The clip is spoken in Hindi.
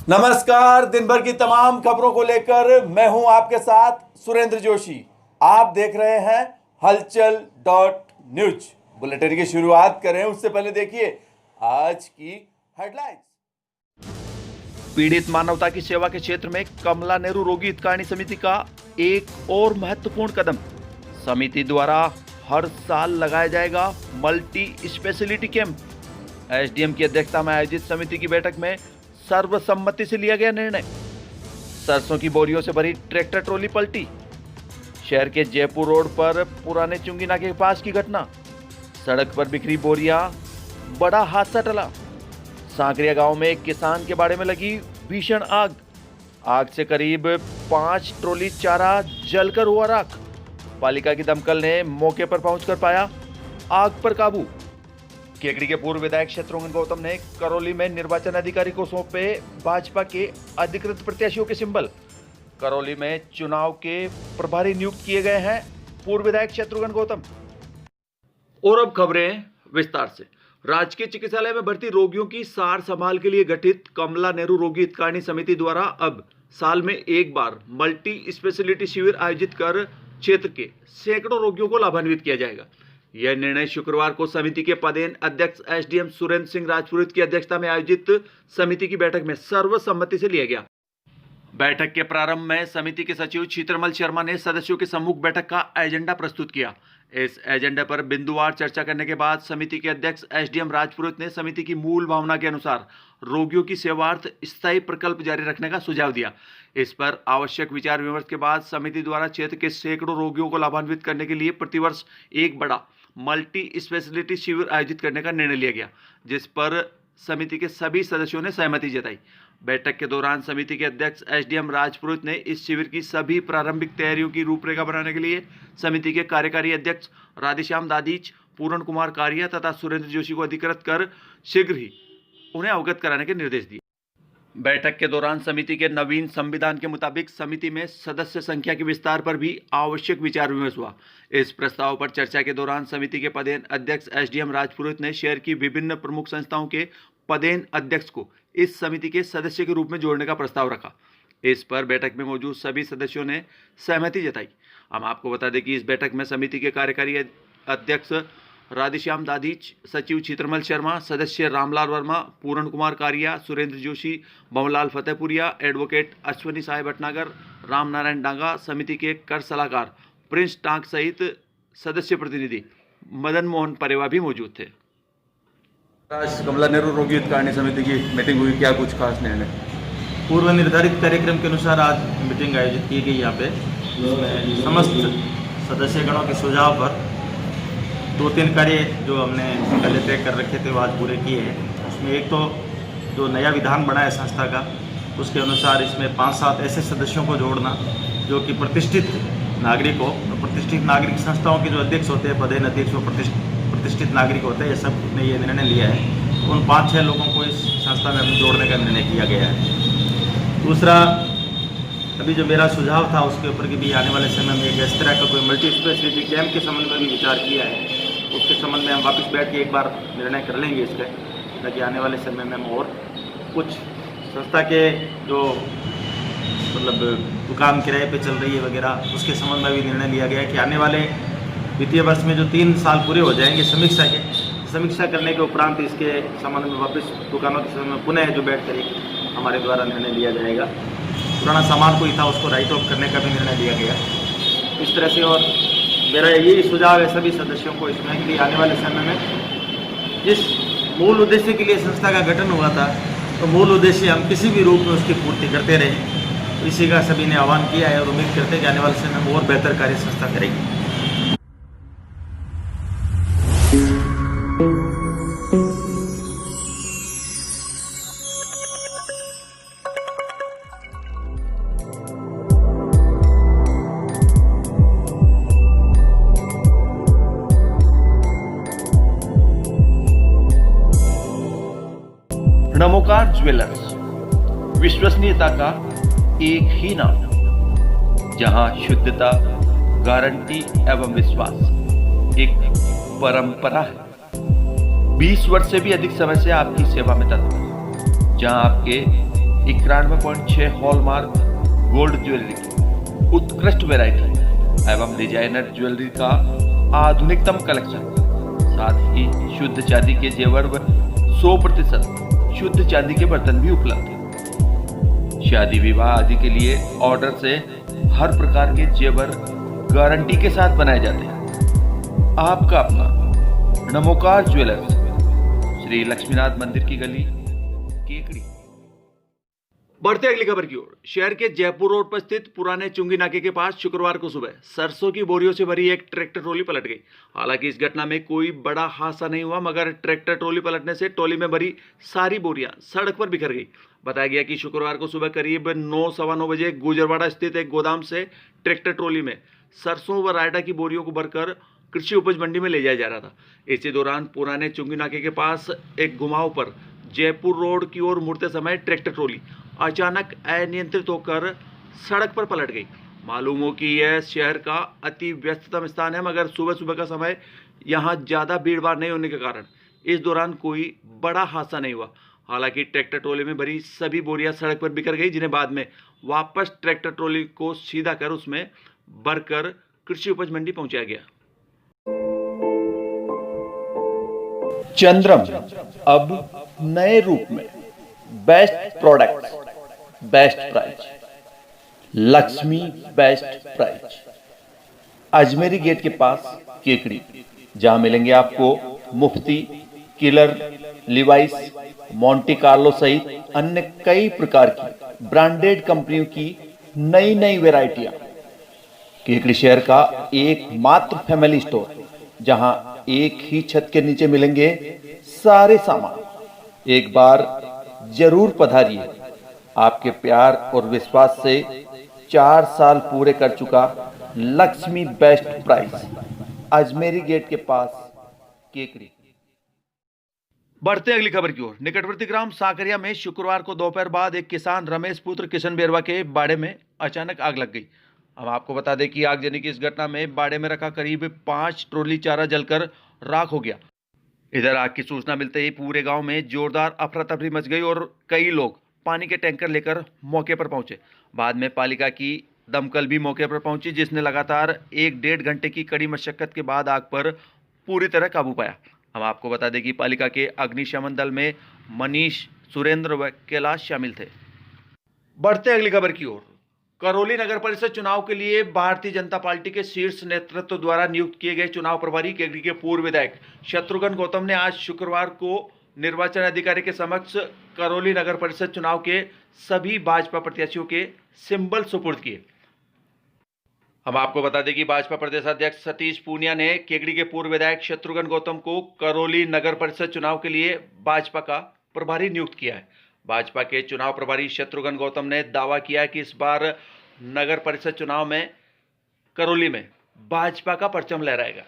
नमस्कार। दिन भर की तमाम खबरों को लेकर मैं हूं आपके साथ सुरेंद्र जोशी। आप देख रहे हैं हलचल .न्यूज। बुलेटिन की शुरुआत करें उससे पहले देखिए आज की हेडलाइंस। पीड़ित मानवता की सेवा के क्षेत्र में कमला नेहरू रोगी हितकारिणी समिति का एक और महत्वपूर्ण कदम। समिति द्वारा हर साल लगाया जाएगा मल्टी स्पेशलिटी कैंप। एसडीएम की अध्यक्षता में आयोजित समिति की बैठक में सर्वसम्मति से लिया गया निर्णय। सरसों की बोरियों से भरी ट्रैक्टर ट्रॉली पलटी। शहर के जयपुर रोड पर पुराने चुंगी नाके के पास की घटना। सड़क पर बिखरी बोरियां, बड़ा हादसा टला। सांकरिया गांव में एक किसान के बाड़े में लगी भीषण आग। आग से करीब 5 ट्रॉली चारा जलकर हुआ राख। पालिका की दमकल ने मौके पर पहुंचकर पाया आग पर काबू। केकड़ी के पूर्व विधायक शत्रुघ्न गौतम ने करौली में निर्वाचन अधिकारी को सौंपे भाजपा के अधिकृत प्रत्याशियों के सिंबल। करौली में चुनाव के प्रभारी नियुक्त किए गए हैं पूर्व विधायक शत्रुघ्न गौतम। और अब खबरें विस्तार से। राजकीय चिकित्सालय में भर्ती रोगियों की सार संभाल के लिए गठित कमला नेहरू रोगी हितकारिणी समिति द्वारा अब साल में एक बार मल्टी स्पेशलिटी शिविर आयोजित कर क्षेत्र के सैकड़ों रोगियों को लाभान्वित किया जाएगा। यह निर्णय शुक्रवार को समिति के पदेन अध्यक्ष एसडीएम सुरेंद्र सिंह राजपुरोहित की अध्यक्षता में आयोजित समिति की बैठक में सर्वसम्मति से लिया गया। बैठक के प्रारंभ में समिति के सचिव चित्रमल शर्मा ने सदस्यों के सम्मुख बैठक का एजेंडा प्रस्तुत किया। इस एजेंडे पर बिंदुवार चर्चा करने के बाद समिति के अध्यक्ष एसडीएम राजपुरोहित ने समिति की मूल भावना के अनुसार रोगियों की सेवार्थ स्थायी प्रकल्प जारी रखने का सुझाव दिया। इस पर आवश्यक विचार विमर्श के बाद समिति द्वारा क्षेत्र के सैकड़ों रोगियों को लाभान्वित करने के लिए प्रतिवर्ष एक बड़ा मल्टी स्पेशलिटी शिविर आयोजित करने का निर्णय लिया गया, जिस पर समिति के सभी सदस्यों ने सहमति जताई। बैठक के दौरान समिति के अध्यक्ष एसडीएम राजपुरोहित ने इस शिविर की सभी प्रारंभिक तैयारियों की रूपरेखा बनाने के लिए समिति के कार्यकारी अध्यक्ष राधेश्याम दादीच, पूर्ण कुमार कारिया तथा सुरेंद्र जोशी को अधिकृत कर शीघ्र ही उन्हें अवगत कराने के निर्देश दिए। बैठक के दौरान समिति के नवीन संविधान के मुताबिक समिति में सदस्य संख्या के विस्तार पर भी आवश्यक विचार विमर्श हुआ। इस प्रस्ताव पर चर्चा के दौरान समिति के पदेन अध्यक्ष एसडीएम राजपुरोहित ने शहर की विभिन्न प्रमुख संस्थाओं के पदेन अध्यक्ष को इस समिति के सदस्य के रूप में जोड़ने का प्रस्ताव रखा। इस पर बैठक में मौजूद सभी सदस्यों ने सहमति जताई। हम आपको बता दें कि इस बैठक में समिति के कार्यकारी अध्यक्ष राधेश्याम दादीच, सचिव चित्रमल शर्मा, सदस्य रामलाल वर्मा, पूर्ण कुमार कारिया, सुरेंद्र जोशी, भवनलाल फतेहपुरिया, एडवोकेट अश्वनी साय भटनागर, राम नारायण डांगा, समिति के कर सलाहकार प्रिंस टांक सहित सदस्य प्रतिनिधि मदन मोहन परेवा भी मौजूद थे। आज कमला नेहरू रोगी हितकारिणी समिति की मीटिंग हुई, क्या कुछ खास निर्णय? पूर्व निर्धारित कार्यक्रम के अनुसार आज मीटिंग आयोजित की गई। यहाँ पे समस्त सदस्यगणों के सुझाव पर 2-3 कार्य जो हमने पहले तय कर रखे थे वो आज पूरे किए हैं। उसमें एक तो जो नया विधान बना है संस्था का, उसके अनुसार इसमें 5-7 ऐसे सदस्यों को जोड़ना जो कि प्रतिष्ठित नागरिक हो। प्रतिष्ठित नागरिक संस्थाओं के जो अध्यक्ष होते हैं, पदेन अध्यक्ष वो प्रतिष्ठित नागरिक होते हैं। ये सब ने ये निर्णय लिया है। उन 5-6 लोगों को इस संस्था में अपने जोड़ने का निर्णय किया गया है। दूसरा, अभी जो मेरा सुझाव था उसके ऊपर कि भी आने वाले समय में इस तरह का कोई मल्टी स्पेशलिटी कैंप के संबंध में भी विचार किया है। उसके संबंध में हम वापस बैठ के एक बार निर्णय कर लेंगे इसका, ताकि आने वाले समय में हम और कुछ संस्था के जो मतलब दुकान किराए पे चल रही है वगैरह, उसके संबंध में भी निर्णय लिया गया है कि आने वाले वित्तीय वर्ष में जो 3 साल पूरे हो जाएंगे समीक्षा करने के उपरांत इसके संबंध में वापस दुकानों के संबंध में पुनः जो बैठ कर हमारे द्वारा निर्णय लिया जाएगा। पुराना सामान कोई था उसको राइट ऑफ करने का भी निर्णय लिया गया। इस तरह से, और मेरा यही सुझाव है सभी सदस्यों को इसमें कि आने वाले समय में जिस मूल उद्देश्य के लिए संस्था का गठन हुआ था, तो मूल उद्देश्य हम किसी भी रूप में उसकी पूर्ति करते रहें। तो इसी का सभी ने आह्वान किया है और उम्मीद करते हैं कि आने वाले समय में और बेहतर कार्य संस्था करेगी। नमोकार ज्वेलर्स, विश्वसनीयता का एक ही नाम, जहां शुद्धता, गारंटी एवं विश्वास एक परंपरा है। 20 वर्ष से भी अधिक समय से आपकी सेवा में तत्पर, जहां आपके 91.6 हॉलमार्क गोल्ड ज्वेलरी की उत्कृष्ट वैरायटी एवं डिजाइनर ज्वेलरी का आधुनिकतम कलेक्शन, साथ ही शुद्ध चांदी के जेवर व 100% शुद्ध चांदी के बर्तन भी उपलब्ध हैं। शादी विवाह आदि के लिए ऑर्डर से हर प्रकार के जेवर गारंटी के साथ बनाए जाते हैं। आपका अपना नमोकार ज्वेलर्स, श्री लक्ष्मीनाथ मंदिर की गली, केकड़ी। बढ़ते अगली खबर की ओर। शहर के जयपुर रोड पर स्थित पुराने चुंगी नाके के पास शुक्रवार को सुबह सरसों की बोरियों से भरी एक ट्रैक्टर ट्रॉली पलट गई। हालांकि इस घटना में कोई बड़ा हादसा नहीं हुआ, मगर ट्रैक्टर ट्रॉली पलटने से ट्रॉली में भरी सारी बोरियां सड़क पर बिखर गई। बताया गया कि शुक्रवार को सुबह करीब 9-9:15 बजे गुजरवाड़ा स्थित एक गोदाम से ट्रैक्टर ट्रॉली में सरसों व रायता की बोरियों को भरकर कृषि उपज मंडी में ले जाया जा रहा था। इसी दौरान पुराने चुंगी नाके के पास एक घुमाव पर जयपुर रोड की ओर मुड़ते समय ट्रैक्टर ट्रॉली अचानक अनियंत्रित होकर सड़क पर पलट गई। मालूम हो कि यह शहर का अति व्यस्ततम स्थान है, मगर सुबह सुबह का समय यहाँ ज़्यादा भीड़ भाड़ नहीं होने के कारण इस दौरान कोई बड़ा हादसा नहीं हुआ। हालांकि ट्रैक्टर ट्रॉली में भरी सभी बोरियां सड़क पर बिखर गई, जिन्हें बाद में वापस ट्रैक्टर ट्रॉली को सीधा कर उसमें भरकर कृषि उपज मंडी पहुंचाया गया। चंद्रम अब नए रूप में, best product, best price, Lakshmi best price, Ajmeri gate के पास केकड़ी, जहां मिलेंगे आपको Mufti, Killer, Levi's, Monte Carlo सहित अन्य कई प्रकार की ब्रांडेड कंपनियों की नई नई वैरायटियां। केकड़ी शहर का एकमात्र फैमिली स्टोर, जहां एक ही छत के नीचे मिलेंगे सारे सामान। एक बार जरूर पधारिए। आपके प्यार और विश्वास से 4 साल पूरे कर चुका Lakshmi best price, Ajmeri gate के पास, केकड़ी। बढ़ते अगली खबर की ओर। निकटवर्ती ग्राम साकरिया में शुक्रवार को दोपहर बाद एक किसान रमेश पुत्र किशन बेरवा के बाड़े में अचानक आग लग गई। हम आपको बता दें कि आगजनी की इस घटना में बाड़े में रखा करीब 5 ट्रॉली चारा जलकर राख हो गया। इधर आग की सूचना मिलते ही पूरे गांव में जोरदार अफरा तफरी मच गई और कई लोग पानी के टैंकर लेकर मौके पर पहुंचे। बाद में पालिका की दमकल भी मौके पर पहुंची, जिसने लगातार 1-1.5 घंटे की कड़ी मशक्कत के बाद आग पर पूरी तरह काबू पाया। हम आपको बता दें कि पालिका के अग्निशमन दल में मनीष, सुरेंद्र व कैलाश शामिल थे। बढ़ते अगली खबर की ओर। करौली नगर परिषद चुनाव के लिए भारतीय जनता पार्टी के शीर्ष नेतृत्व द्वारा नियुक्त किए गए चुनाव प्रभारी केकड़ी के पूर्व विधायक शत्रुघ्न गौतम ने आज शुक्रवार को निर्वाचन अधिकारी के समक्ष करौली नगर परिषद चुनाव के सभी भाजपा प्रत्याशियों के सिंबल सुपुर्द किए। हम आपको बता दें कि भाजपा प्रदेशाध्यक्ष सतीश पूनिया ने केकड़ी के पूर्व विधायक शत्रुघ्न गौतम को करौली नगर परिषद चुनाव के लिए भाजपा का प्रभारी नियुक्त किया है। भाजपा के चुनाव प्रभारी शत्रुघ्न गौतम ने दावा किया है कि इस बार नगर परिषद चुनाव में करौली में भाजपा का परचम लहराएगा।